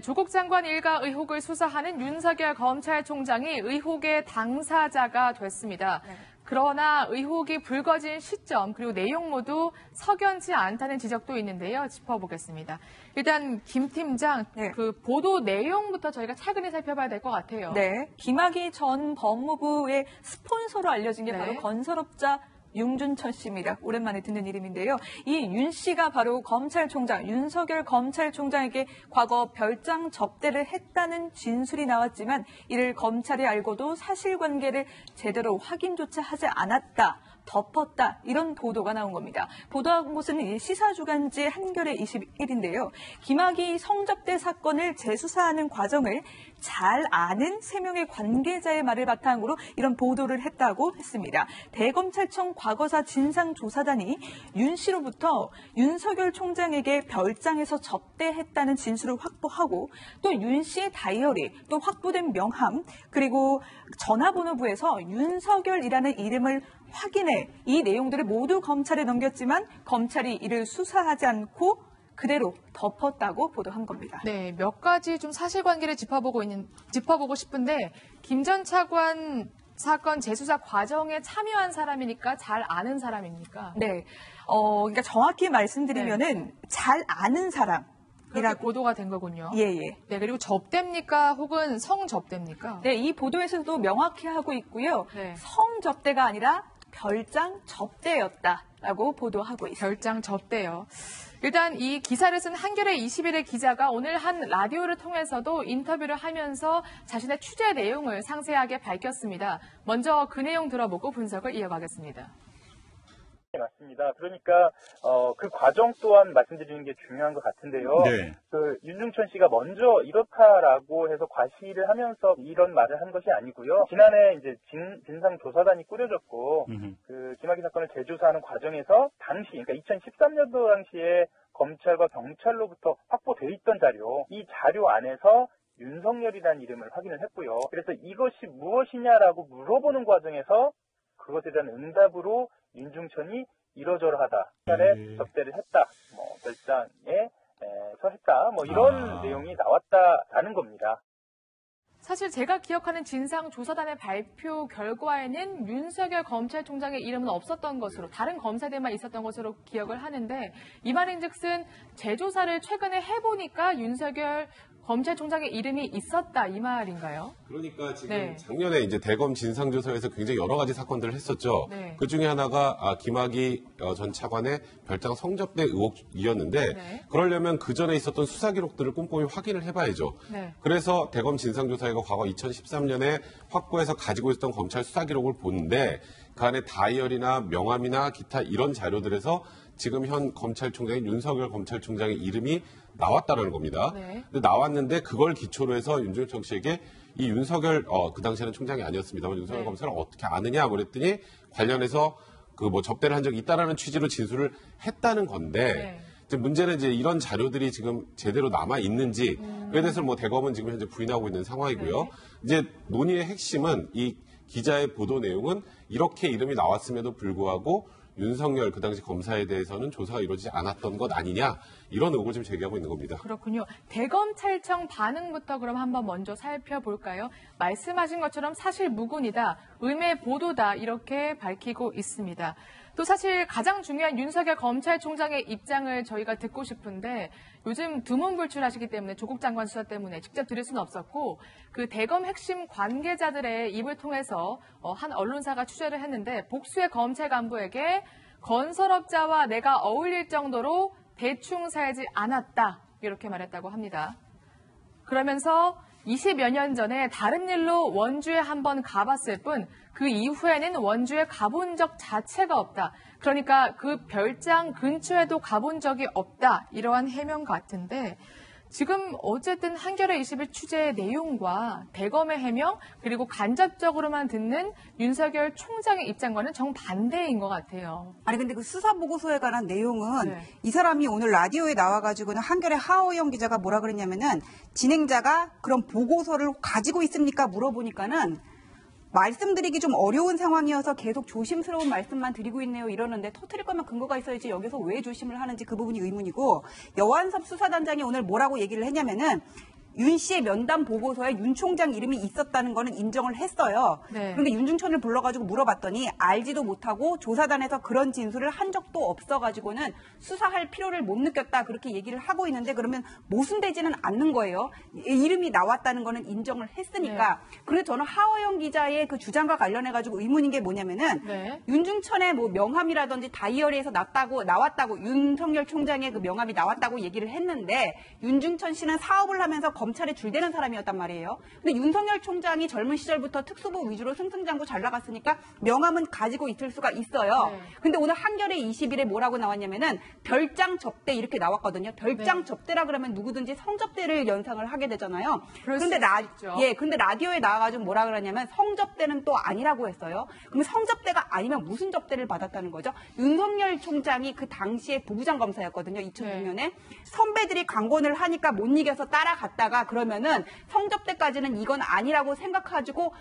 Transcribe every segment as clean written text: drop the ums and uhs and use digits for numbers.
조국 장관 일가 의혹을 수사하는 윤석열 검찰총장이 의혹의 당사자가 됐습니다. 네. 그러나 의혹이 불거진 시점 그리고 내용 모두 석연치 않다는 지적도 있는데요. 짚어보겠습니다. 일단 김 팀장, 네. 그 보도 내용부터 저희가 차근히 살펴봐야 될 것 같아요. 네, 김학의 전 법무부의 스폰서로 알려진 게 네. 바로 건설업자 윤준천 씨입니다. 오랜만에 듣는 이름인데요. 이 윤 씨가 바로 검찰총장, 윤석열 검찰총장에게 과거 별장 접대를 했다는 진술이 나왔지만 이를 검찰이 알고도 사실관계를 제대로 확인조차 하지 않았다. 덮었다. 이런 보도가 나온 겁니다. 보도한 곳은 시사주간지 한겨레 21인데요. 김학의 성접대 사건을 재수사하는 과정을 잘 아는 3명의 관계자의 말을 바탕으로 이런 보도를 했다고 했습니다. 대검찰청 과거사 진상조사단이 윤 씨로부터 윤석열 총장에게 별장에서 접대했다는 진술을 확보하고 또 윤 씨의 다이어리, 또 확보된 명함, 그리고 전화번호부에서 윤석열이라는 이름을 확인해 이 내용들을 모두 검찰에 넘겼지만 검찰이 이를 수사하지 않고 그대로 덮었다고 보도한 겁니다. 네, 몇 가지 좀 사실관계를 짚어보고 싶은데 김 전 차관 사건 재수사 과정에 참여한 사람이니까 잘 아는 사람입니까? 네, 그러니까 정확히 말씀드리면은 잘 아는 사람. 이라고 보도가 된 거군요. 예. 네, 그리고 접대입니까? 혹은 성접대입니까? 네, 이 보도에서도 명확히 하고 있고요. 네. 성접대가 아니라 별장 접대였다라고 보도하고 있습니다. 별장 접대요. 일단 이 기사를 쓴 한겨레 21의 기자가 오늘 한 라디오를 통해서도 인터뷰를 하면서 자신의 취재 내용을 상세하게 밝혔습니다. 먼저 그 내용 들어보고 분석을 이어가겠습니다. 네, 맞습니다. 그러니까 그 과정 또한 말씀드리는 게 중요한 것 같은데요. 네. 그 윤중천 씨가 먼저 이렇다라고 해서 과시를 하면서 이런 말을 한 것이 아니고요. 지난해 이제 진상조사단이 꾸려졌고 그 김학의 사건을 재조사하는 과정에서 당시 그러니까 2013년도 당시에 검찰과 경찰로부터 확보돼 있던 자료, 이 자료 안에서 윤석열이라는 이름을 확인을 했고요. 그래서 이것이 무엇이냐라고 물어보는 과정에서 그것에 대한 응답으로 윤중천이 이러저러하다, 별에 접대를 했다, 별장에서 했다, 이런 내용이 나왔다라는 겁니다. 사실 제가 기억하는 진상조사단의 발표 결과에는 윤석열 검찰총장의 이름은 없었던 것으로, 다른 검사들만 있었던 것으로 기억을 하는데, 이 말인즉슨 재조사를 최근에 해보니까 윤석열 검찰총장의 이름이 있었다, 이 말인가요? 그러니까 지금 네. 작년에 이제 대검 진상조사에서 굉장히 여러 가지 사건들을 했었죠. 네. 그 중에 하나가 김학의 전 차관의 별장 성접대 의혹이었는데 네. 그러려면 그 전에 있었던 수사 기록들을 꼼꼼히 확인을 해봐야죠. 네. 그래서 대검 진상조사회가 과거 2013년에 확보해서 가지고 있었던 검찰 수사 기록을 보는데 그 안에 다이어리나 명함이나 기타 이런 자료들에서 지금 현 검찰총장인 윤석열 검찰총장의 이름이 나왔다는 겁니다. 네. 근데 나왔는데 그걸 기초로 해서 윤중천 씨에게 이 윤석열 그 당시에는 총장이 아니었습니다만 윤석열 네. 검사를 어떻게 아느냐 그랬더니 관련해서 그 접대를 한 적이 있다라는 취지로 진술을 했다는 건데 네. 이제 문제는 이제 이런 자료들이 지금 제대로 남아 있는지에 대해서 대검은 지금 현재 부인하고 있는 상황이고요. 네. 이제 논의의 핵심은 이 기자의 보도 내용은 이렇게 이름이 나왔음에도 불구하고 윤석열 그 당시 검사에 대해서는 조사가 이루어지지 않았던 것 아니냐 이런 의혹을 지금 제기하고 있는 겁니다. 그렇군요. 대검찰청 반응부터 그럼 한번 먼저 살펴볼까요? 말씀하신 것처럼 사실 무근이다, 의매 보도다 이렇게 밝히고 있습니다. 또 사실 가장 중요한 윤석열 검찰총장의 입장을 저희가 듣고 싶은데 요즘 두문불출하시기 때문에 조국 장관 수사 때문에 직접 들을 수는 없었고 그 대검 핵심 관계자들의 입을 통해서 한 언론사가 취재를 했는데 복수의 검찰 간부에게 건설업자와 내가 어울릴 정도로 대충 살지 않았다 이렇게 말했다고 합니다. 그러면서 20여 년 전에 다른 일로 원주에 한번 가봤을 뿐 그 이후에는 원주에 가본 적 자체가 없다. 그러니까 그 별장 근처에도 가본 적이 없다. 이러한 해명 같은데 지금 어쨌든 한겨레 21 취재의 내용과 대검의 해명 그리고 간접적으로만 듣는 윤석열 총장의 입장과는 정반대인 것 같아요. 아니 근데 그 수사 보고서에 관한 내용은 네. 이 사람이 오늘 라디오에 나와가지고는 한겨레 하호영 기자가 뭐라 그랬냐면은 진행자가 그런 보고서를 가지고 있습니까 물어보니까는 말씀드리기 좀 어려운 상황이어서 계속 조심스러운 말씀만 드리고 있네요 이러는데 터뜨릴 거면 근거가 있어야지 여기서 왜 조심을 하는지 그 부분이 의문이고 여완섭 수사단장이 오늘 뭐라고 얘기를 했냐면은 윤 씨의 면담 보고서에 윤 총장 이름이 있었다는 거는 인정을 했어요. 네. 그런데 윤중천을 불러가지고 물어봤더니 알지도 못하고 조사단에서 그런 진술을 한 적도 없어가지고는 수사할 필요를 못 느꼈다 그렇게 얘기를 하고 있는데 그러면 모순되지는 않는 거예요. 이름이 나왔다는 거는 인정을 했으니까. 네. 그래서 저는 하호영 기자의 그 주장과 관련해가지고 의문인 게 뭐냐면은 네. 윤중천의 뭐 명함이라든지 다이어리에서 나왔다고 윤석열 총장의 그 명함이 나왔다고 얘기를 했는데 윤중천 씨는 사업을 하면서 검찰에 줄대는 사람이었단 말이에요. 근데 윤석열 총장이 젊은 시절부터 특수부 위주로 승승장구 잘 나갔으니까 명함은 가지고 있을 수가 있어요. 네. 근데 오늘 한겨레 20일에 뭐라고 나왔냐면은 별장 접대 이렇게 나왔거든요. 별장 네. 접대라 그러면 누구든지 성접대를 연상을 하게 되잖아요. 그럴 근데 수 있죠. 근데 라디오에 나와가지고 뭐라 그러냐면 성접대는 또 아니라고 했어요. 그럼 성접대가 아니면 무슨 접대를 받았다는 거죠? 윤석열 총장이 그 당시에 부부장 검사였거든요. 2006년에. 선배들이 강권을 하니까 못 이겨서 따라갔다가 그러면은 성접대까지는 이건 아니라고 생각해가지고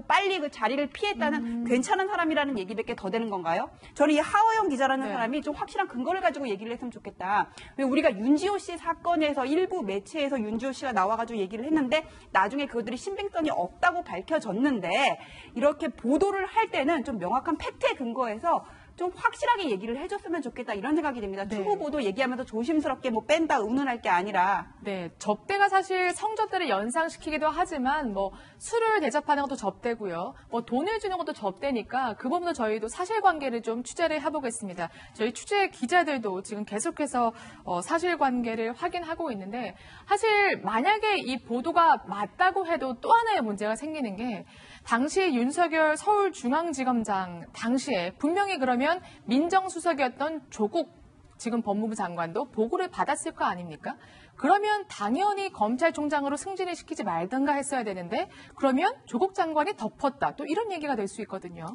빨리 그 자리를 피했다는 괜찮은 사람이라는 얘기밖에 더 되는 건가요? 저는 이 하호영 기자라는 네. 사람이 좀 확실한 근거를 가지고 얘기를 했으면 좋겠다. 왜 우리가 윤지호 씨 사건에서 일부 매체에서 윤지호 씨가 나와가지고 얘기를 했는데 나중에 그것들이 신빙성이 없다고 밝혀졌는데 이렇게 보도를 할 때는 좀 명확한 팩트에 근거해서 좀 확실하게 얘기를 해줬으면 좋겠다 이런 생각이 듭니다. 네. 추후 보도 얘기하면서 조심스럽게 뭐 뺀다 의논할 게 아니라 네, 접대가 사실 성접대를 연상시키기도 하지만 뭐 술을 대접하는 것도 접대고요. 뭐 돈을 주는 것도 접대니까 그 부분도 저희도 사실관계를 좀 취재를 해보겠습니다. 저희 취재 기자들도 지금 계속해서 사실관계를 확인하고 있는데 사실 만약에 이 보도가 맞다고 해도 또 하나의 문제가 생기는 게 당시 윤석열 서울중앙지검장 당시에 분명히 그러면 민정수석이었던 조국 지금 법무부 장관도 보고를 받았을 거 아닙니까? 그러면 당연히 검찰총장으로 승진을 시키지 말든가 했어야 되는데 그러면 조국 장관이 덮었다. 또 이런 얘기가 될 수 있거든요.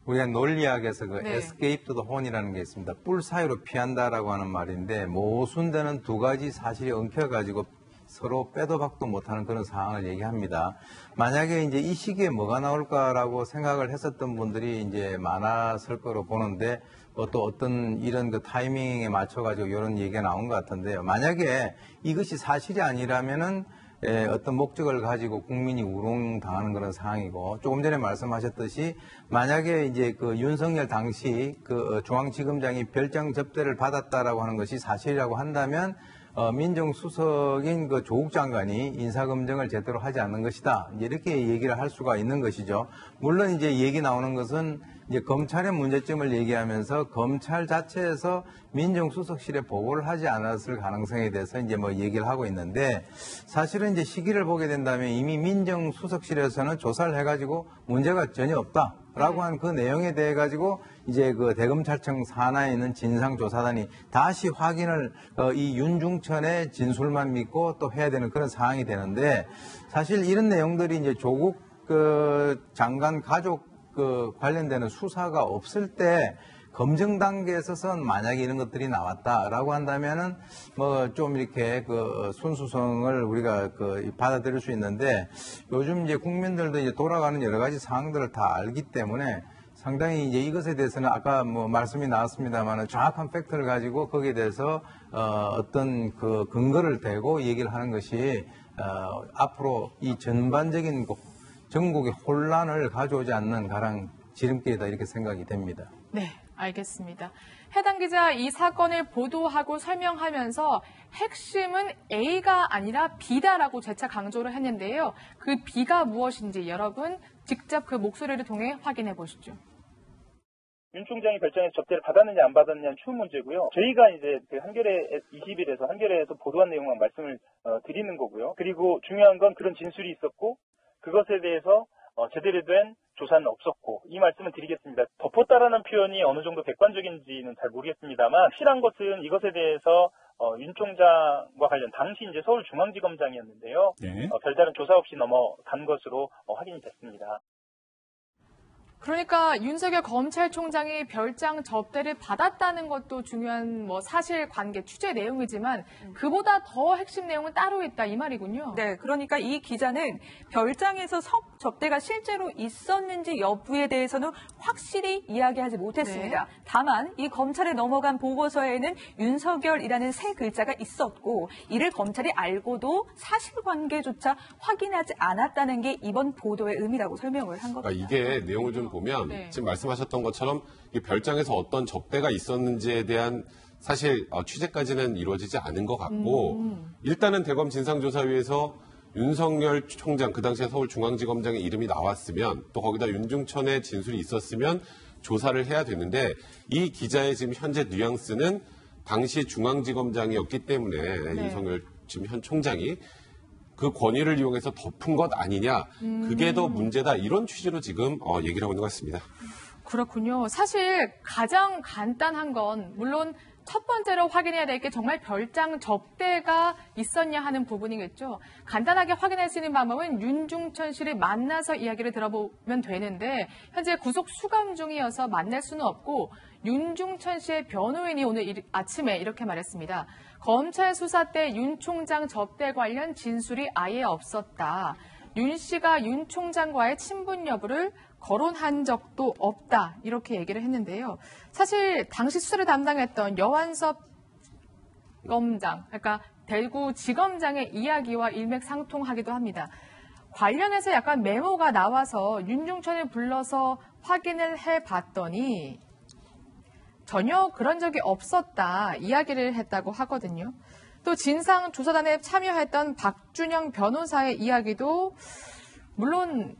우리가 논리학에서 그 네. escape to the hone이라는 게 있습니다. 뿔 사이로 피한다라고 하는 말인데 모순되는 두 가지 사실이 엉켜가지고 서로 빼도 박도 못하는 그런 상황을 얘기합니다. 만약에 이제 이 시기에 뭐가 나올까라고 생각을 했었던 분들이 이제 많았을 거로 보는데 또 어떤 이런 그 타이밍에 맞춰가지고 이런 얘기가 나온 것 같은데요. 만약에 이것이 사실이 아니라면은 어떤 목적을 가지고 국민이 우롱당하는 그런 상황이고 조금 전에 말씀하셨듯이 만약에 이제 그 윤석열 당시 그 중앙지검장이 별장 접대를 받았다라고 하는 것이 사실이라고 한다면 민정수석인 그 조국 장관이 인사검증을 제대로 하지 않는 것이다. 이렇게 얘기를 할 수가 있는 것이죠. 물론 이제 얘기 나오는 것은 이제 검찰의 문제점을 얘기하면서 검찰 자체에서 민정수석실에 보고를 하지 않았을 가능성에 대해서 이제 뭐 얘기를 하고 있는데 사실은 이제 시기를 보게 된다면 이미 민정수석실에서는 조사를 해가지고 문제가 전혀 없다라고 한 그 내용에 대해 가지고 이제 그 대검찰청 산하에 있는 진상조사단이 다시 확인을 이 윤중천의 진술만 믿고 또 해야 되는 그런 상황이 되는데 사실 이런 내용들이 이제 조국 그 장관 가족 그 관련되는 수사가 없을 때 검증 단계에 있어서는 만약에 이런 것들이 나왔다라고 한다면은 뭐 좀 이렇게 그 순수성을 우리가 그 받아들일 수 있는데 요즘 이제 국민들도 이제 돌아가는 여러 가지 상황들을 다 알기 때문에 상당히 이제 이것에 대해서는 아까 뭐 말씀이 나왔습니다만은 정확한 팩트를 가지고 거기에 대해서 어떤 그 근거를 대고 얘기를 하는 것이 앞으로 이 전반적인 전국의 혼란을 가져오지 않는 가장 지름길이다 이렇게 생각이 됩니다. 네, 알겠습니다. 해당 기자 이 사건을 보도하고 설명하면서 핵심은 A가 아니라 B다라고 재차 강조를 했는데요. 그 B가 무엇인지 여러분 직접 그 목소리를 통해 확인해 보시죠. 윤 총장이 별장에서 접대를 받았느냐 안 받았느냐는 추후 문제고요. 저희가 이제 그 한겨레 20일에서 한겨레에서 보도한 내용만 말씀을 드리는 거고요. 그리고 중요한 건 그런 진술이 있었고 그것에 대해서 제대로 된 조사는 없었고 이 말씀을 드리겠습니다. 덮었다라는 표현이 어느 정도 객관적인지는 잘 모르겠습니다만 확실한 것은 이것에 대해서 윤 총장과 관련 당시 이제 서울중앙지검장이었는데요. 네. 별다른 조사 없이 넘어간 것으로 확인이 됐습니다. 그러니까 윤석열 검찰총장이 별장 접대를 받았다는 것도 중요한 사실관계 취재 내용이지만 그보다 더 핵심 내용은 따로 있다 이 말이군요. 네, 그러니까 이 기자는 별장에서 접대가 실제로 있었는지 여부에 대해서는 확실히 이야기하지 못했습니다. 네. 다만 이 검찰에 넘어간 보고서에는 윤석열이라는 세 글자가 있었고 이를 검찰이 알고도 사실관계조차 확인하지 않았다는 게 이번 보도의 의미라고 설명을 한 겁니다. 그러니까 이게 내용을 좀 보면 네. 지금 말씀하셨던 것처럼 이 별장에서 어떤 접대가 있었는지에 대한 사실 취재까지는 이루어지지 않은 것 같고 일단은 대검 진상조사위에서 윤석열 총장 그 당시에 서울중앙지검장의 이름이 나왔으면 또 거기다 윤중천의 진술이 있었으면 조사를 해야 되는데 이 기자의 지금 현재 뉘앙스는 당시 중앙지검장이었기 때문에 윤석열 지금 현 총장이 그 권위를 이용해서 덮은 것 아니냐, 그게 더 문제다 이런 취지로 지금 얘기를 하고 있는 것 같습니다. 그렇군요. 사실 가장 간단한 건 물론 첫 번째로 확인해야 될 게 정말 별장 접대가 있었냐 하는 부분이겠죠. 간단하게 확인할 수 있는 방법은 윤중천 씨를 만나서 이야기를 들어보면 되는데 현재 구속 수감 중이어서 만날 수는 없고 윤중천 씨의 변호인이 오늘 아침에 이렇게 말했습니다. 검찰 수사 때 윤 총장 접대 관련 진술이 아예 없었다. 윤 씨가 윤 총장과의 친분 여부를 거론한 적도 없다. 이렇게 얘기를 했는데요. 사실 당시 수사를 담당했던 여완섭 검장, 그러니까 대구지검장의 이야기와 일맥상통하기도 합니다. 관련해서 약간 메모가 나와서 윤중천을 불러서 확인을 해봤더니 전혀 그런 적이 없었다 이야기를 했다고 하거든요. 또 진상조사단에 참여했던 박준영 변호사의 이야기도 물론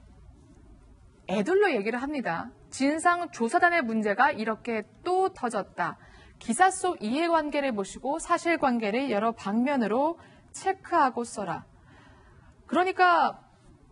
애들로 얘기를 합니다. 진상조사단의 문제가 이렇게 또 터졌다. 기사 속 이해관계를 보시고 사실관계를 여러 방면으로 체크하고 써라. 그러니까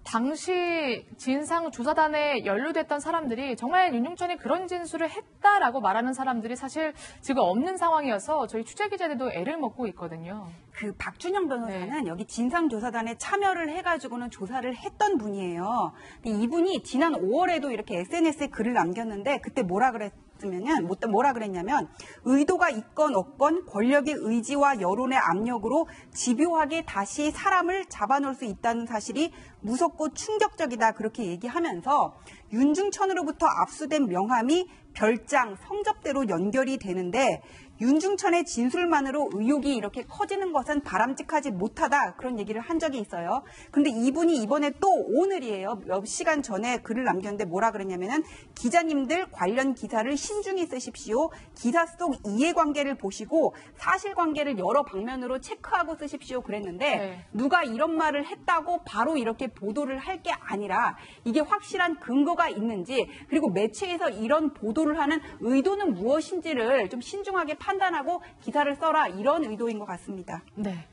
당시 진상조사단에 연루됐던 사람들이 정말 윤중천이 그런 진술을 했다라고 말하는 사람들이 사실 지금 없는 상황이어서 저희 취재기자들도 애를 먹고 있거든요. 그 박준영 변호사는 여기 진상조사단에 참여를 해가지고는 조사를 했던 분이에요. 근데 이분이 지난 5월에도 이렇게 SNS에 글을 남겼는데 그때 뭐라 그랬냐면 의도가 있건 없건 권력의 의지와 여론의 압력으로 집요하게 다시 사람을 잡아놓을 수 있다는 사실이 무섭고 충격적이다 그렇게 얘기하면서 윤중천으로부터 압수된 명함이 별장, 성접대로 연결이 되는데 윤중천의 진술만으로 의혹이 이렇게 커지는 것은 바람직하지 못하다 그런 얘기를 한 적이 있어요. 근데 이분이 이번에 또 오늘이에요. 몇 시간 전에 글을 남겼는데 뭐라 그랬냐면은 기자님들 관련 기사를 신중히 쓰십시오. 기사 속 이해관계를 보시고 사실관계를 여러 방면으로 체크하고 쓰십시오 그랬는데 누가 이런 말을 했다고 바로 이렇게 보도를 할 게 아니라 이게 확실한 근거가 있는지 그리고 매체에서 이런 보도를 하는 의도는 무엇인지를 좀 신중하게 판단하고 기사를 써라 이런 의도인 것 같습니다. 네.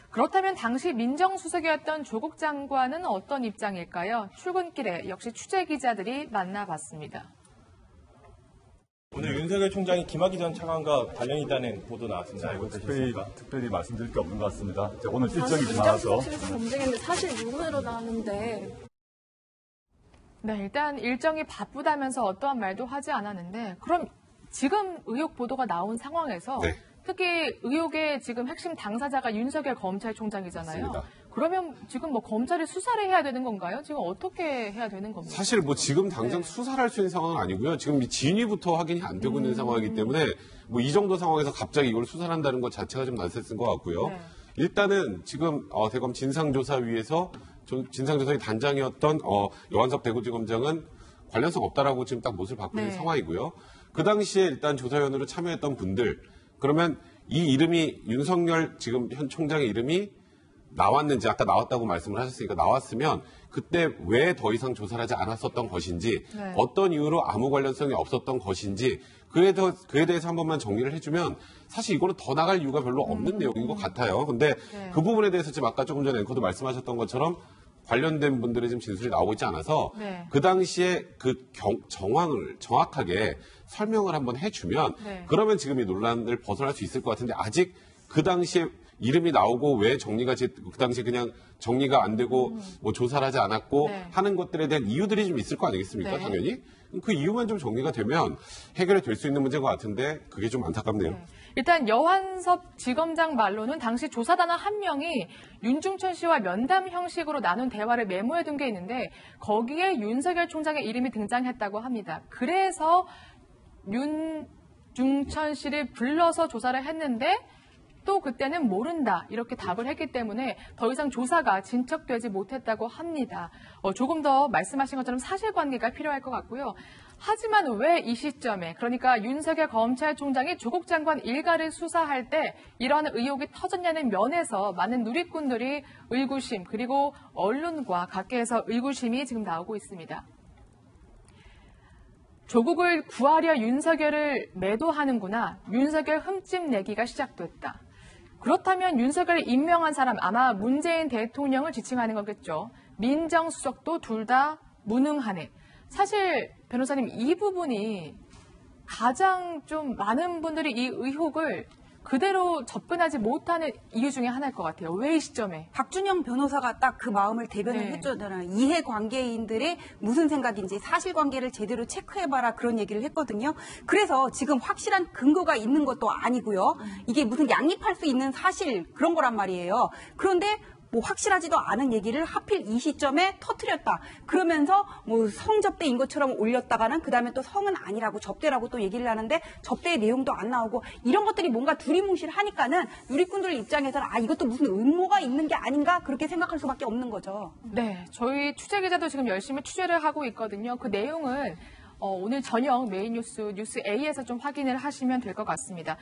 그렇다면 당시 민정수석이었던 조국 장관은 어떤 입장일까요? 출근길에 역시 취재기자들이 만나봤습니다. 오늘 윤석열 총장이 김학의 전 차관과 관련이 있다는 보도 나왔습니다. 이거 특별히 말씀드릴 게 없는 것 같습니다. 오늘 일정이 좀 많아서. 검증했는데 사실 유무로 나왔는데. 네, 일단 일정이 바쁘다면서 어떠한 말도 하지 않았는데 그럼 지금 의혹 보도가 나온 상황에서 특히 의혹의 지금 핵심 당사자가 윤석열 검찰총장이잖아요. 맞습니다. 그러면 지금 검찰이 수사를 해야 되는 건가요? 지금 어떻게 해야 되는 겁니까? 사실 지금 당장 수사를 할 수 있는 상황은 아니고요. 지금 진위부터 확인이 안 되고 있는 상황이기 때문에 이 정도 상황에서 갑자기 이걸 수사를 한다는 것 자체가 좀 난센스인 것 같고요. 일단은 지금 대검 진상조사위에서 진상조사위 단장이었던 여완섭 대구지검장은 관련성 없다라고 지금 딱 못을 받고 있는 상황이고요. 그 당시에 일단 조사위원으로 참여했던 분들 그러면 이 이름이 윤석열 지금 현 총장의 이름이 나왔는지 아까 나왔다고 말씀을 하셨으니까 나왔으면 그때 왜 더 이상 조사를 하지 않았었던 것인지 어떤 이유로 아무 관련성이 없었던 것인지 그에 대해서 한 번만 정리를 해주면 사실 이거는 더 나갈 이유가 별로 없는 내용인 것 같아요. 근데 그 부분에 대해서 지금 아까 조금 전에 앵커도 말씀하셨던 것처럼 관련된 분들의 지금 진술이 나오고 있지 않아서 그 당시에 그 정황을 정확하게 설명을 한번 해주면 그러면 지금 이 논란을 벗어날 수 있을 것 같은데 아직 그 당시에 이름이 나오고 왜 그 당시에 그냥 정리가 안 되고 조사를 하지 않았고 하는 것들에 대한 이유들이 좀 있을 거 아니겠습니까? 당연히. 그 이유만 좀 정리가 되면 해결이 될 수 있는 문제인 것 같은데 그게 좀 안타깝네요. 네. 일단 여한섭 지검장 말로는 당시 조사단원 한 명이 윤중천 씨와 면담 형식으로 나눈 대화를 메모해둔 게 있는데 거기에 윤석열 총장의 이름이 등장했다고 합니다. 그래서 윤중천 씨를 불러서 조사를 했는데 또 그때는 모른다 이렇게 답을 했기 때문에 더 이상 조사가 진척되지 못했다고 합니다. 조금 더 말씀하신 것처럼 사실관계가 필요할 것 같고요. 하지만 왜 이 시점에 그러니까 윤석열 검찰총장이 조국 장관 일가를 수사할 때 이런 의혹이 터졌냐는 면에서 많은 누리꾼들이 의구심 그리고 언론과 각계에서 의구심이 지금 나오고 있습니다. 조국을 구하려 윤석열을 매도하는구나. 윤석열 흠집 내기가 시작됐다. 그렇다면 윤석열을 임명한 사람 아마 문재인 대통령을 지칭하는 거겠죠. 민정수석도 둘 다 무능하네. 사실 변호사님 이 부분이 가장 좀 많은 분들이 이 의혹을 그대로 접근하지 못하는 이유 중에 하나일 것 같아요. 왜 이 시점에? 박준영 변호사가 딱 그 마음을 대변을 네. 했잖아요. 이해관계인들의 무슨 생각인지 사실관계를 제대로 체크해봐라 그런 얘기를 했거든요. 그래서 지금 확실한 근거가 있는 것도 아니고요. 이게 무슨 양립할 수 있는 사실 그런 거란 말이에요. 그런데 뭐 확실하지도 않은 얘기를 하필 이 시점에 터뜨렸다. 그러면서 뭐 성접대인 것처럼 올렸다가는 그다음에 또 성은 아니라고 접대라고 또 얘기를 하는데 접대의 내용도 안 나오고 이런 것들이 뭔가 두리뭉실하니까는 누리꾼들 입장에서는 아 이것도 무슨 음모가 있는 게 아닌가 그렇게 생각할 수밖에 없는 거죠. 네, 저희 취재 기자도 지금 열심히 취재를 하고 있거든요. 그 내용은 오늘 저녁 메인 뉴스 A에서 좀 확인을 하시면 될 것 같습니다.